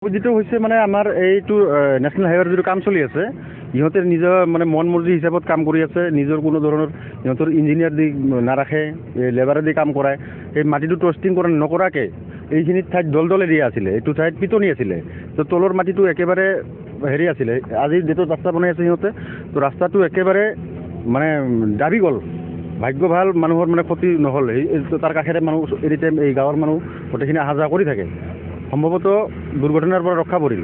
যেটো হৈছে মানে আমাৰ এইটো নেশ্যনেল হাইৱেৰ যিটো কাম চলি আছে ইহঁতে নিজৰ মানে মন মৰ্জি হিচাপত কাম কৰি আছে নিজৰ কোনো ধৰণৰ ইহঁতৰ ইঞ্জিনিয়াৰ দি নাৰাখে লেবাৰে দি কাম কৰায় এই মাটিটো ট্ৰাষ্টিং কৰা নকৰাকৈ এইখিনিত ঠাইত দল এৰিয়া আছিলে এইটো ঠাইত পিটনি আছিলে তো তলৰ মাটিটো একেবাৰে হেৰি আছিলে আজি যিটো ৰাস্তা বনাই আছে সিহঁতে তো ৰাস্তাটো একেবাৰে মানে দাবি গ'ল ভাগ্য ভাল মানুহৰ মানে ক্ষতি নহ'ল তাৰ কাষেৰে মানুহ এনি টাইম এই গাঁৱৰ মানুহ গোটেইখিনি অহা যোৱা কৰি থাকে সম্ভৱতঃ দুৰ্ঘটনাৰ পৰা ৰক্ষা পৰিল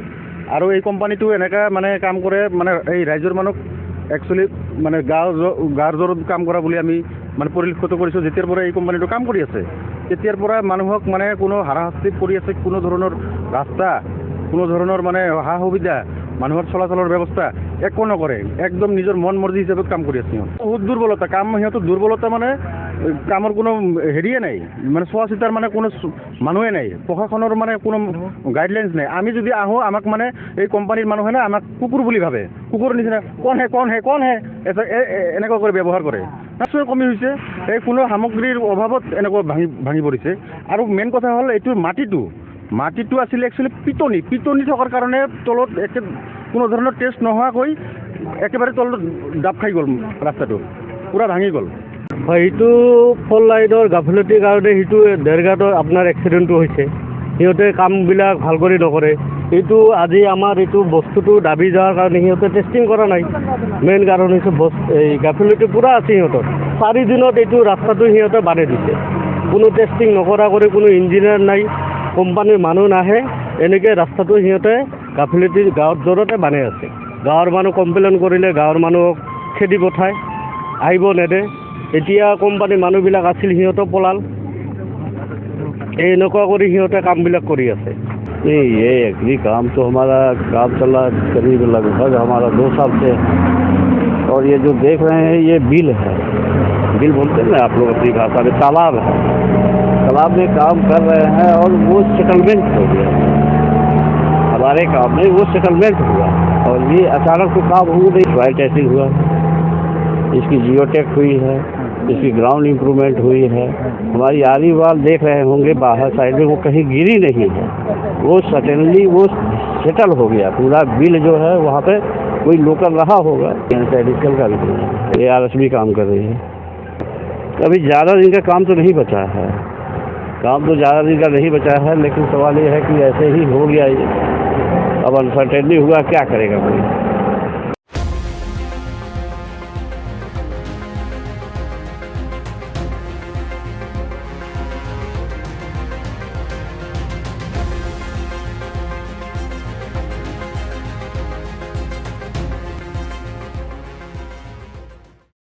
আৰু এই কোম্পানীটো এনেকা মানে কাম কৰে মানে এই ৰাইজৰ মানুহক একচুৱেলি মানে গাৰ জোৰত কাম কৰা বুলি আমি মানে পৰিলক্ষিত কৰিছোঁ যেতিয়াৰ পৰা এই কোম্পানীটো কাম কৰি আছে তেতিয়াৰ পৰা মানুহক মানে কোনো হাৰাশাস্তি কৰি আছে কোনো ধৰণৰ ৰাস্তা কোনো ধৰণৰ মানে সা সুবিধা মানুহৰ চলাচলৰ ব্যৱস্থা একো নকৰে একদম নিজৰ মন মৰ্জি হিচাপত কাম কৰি আছে সিহঁত বহুত দুৰ্বলতা কাম সিহঁতৰ দুৰ্বলতা মানে কামৰ কোনো হেৰিয়ে নাই মানে চোৱা চিতাৰ মানে কোনো মানুহে নাই প্ৰশাসনৰ মানে কোনো গাইডলাইন্স নাই আমি যদি আহোঁ আমাক মানে এই কোম্পানীৰ মানুহে না আমাক কুকুৰ বুলি ভাবে কুকুৰৰ নিচিনা কণ হে এনেকুৱা কৰি ব্যৱহাৰ কৰে নিশ্চয় কমি হৈছে এই কোনো সামগ্ৰীৰ অভাৱত এনেকুৱা ভাঙি পৰিছে আৰু মেইন কথা হ'ল এইটো মাটিটো আছিলে একচুৱেলি পিটনি থকাৰ কাৰণে তলত কোনো ধৰণৰ টেষ্ট নোহোৱাকৈ একেবাৰে তলত ডাব খাই গ'ল ৰাস্তাটো পূৰা ভাঙি গ'ল হয় এইটো ফল লাইনৰ গাফিলতিৰ কাৰণে সেইটো দেৰগাঁৱত আপোনাৰ এক্সিডেণ্টটো হৈছে সিহঁতে কামবিলাক ভাল কৰি নকৰে এইটো আজি আমাৰ এইটো বস্তুটো দাবি যোৱাৰ কাৰণে সিহঁতে টেষ্টিং কৰা নাই মেইন কাৰণ হৈছে এই গাফিলতি পূৰা আছে সিহঁতৰ 4 দিনত এইটো ৰাস্তাটো সিহঁতে বানাই দিছে কোনো টেষ্টিং নকৰা কৰি কোনো ইঞ্জিনিয়াৰ নাই কোম্পানীৰ মানুহ নাহে এনেকৈ ৰাস্তাটো সিহঁতে গাফিলতিৰ গাঁৱৰ জোৰতে বানাই আছে গাঁৱৰ মানুহ কমপ্লেইন কৰিলে গাঁৱৰ মানুহক খেদি পঠায় আহিব নেদে এতিয়া কোম্পানীৰ মানুহবিলাক আছিল সিহঁতক পলাল এনেকুৱা কৰি সিহঁতে কামবিলাক কৰি আছে नहीं ये एग्री काम तो हमारा काम चला करीब लगभग हमारा 2 साल से और ये जो देख रहे हैं ये बिल है बिल बोलते हैं ना आप लोग अपनी भाषा में तालाब है तालाब में काम कर रहे हैं और वो सेटलमेंट हो गया हमारे काम में वो सेटलमेंट हुआ और ये अचानक से काम हुआ नहीं सॉइल टेस्टिंग हुआ इसकी जियोटेक हुई है इसकी ग्राउंड इम्प्रूवमेंट हुई है हमारी आरी वाल देख रहे होंगे बाहर साइड में वो कहीं गिरी नहीं है वो सडनली वो सेटल हो गया पूरा बिल जो है वहाँ पे कोई लोकल रहा होगा एडिशनल का भी ARSB काम कर रही है अभी ज़्यादा दिन का काम तो नहीं बचा है काम तो ज़्यादा दिन का नहीं बचा है लेकिन सवाल ये है कि ऐसे ही हो गया ये अब अनसर्टेनिटी हुआ क्या करेगा कोई